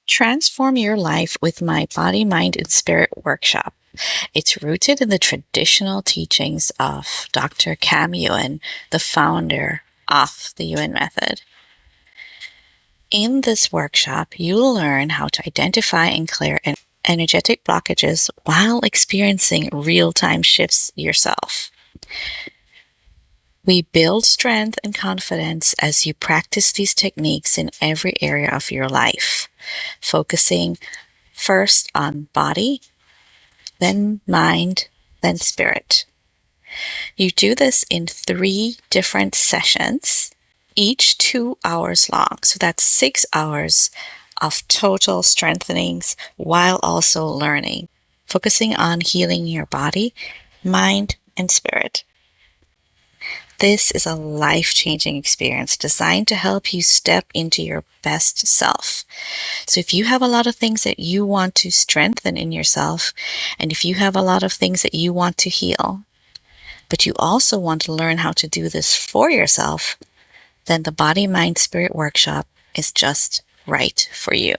Transform your life with my Body, Mind, and Spirit workshop. It's rooted in the traditional teachings of Dr. Cam Yuen, the founder of the Yuen method. In this workshop, you'll learn how to identify and clear energetic blockages while experiencing real-time shifts yourself. We build strength and confidence as you practice these techniques in every area of your life, focusing first on body, then mind, then spirit. You do this in 3 different sessions, each 2 hours long. So that's 6 hours of total strengthenings while also learning, focusing on healing your body, mind, and spirit. This is a life-changing experience designed to help you step into your best self. So if you have a lot of things that you want to strengthen in yourself, and if you have a lot of things that you want to heal, but you also want to learn how to do this for yourself, then the Body, Mind, Spirit workshop is just right for you.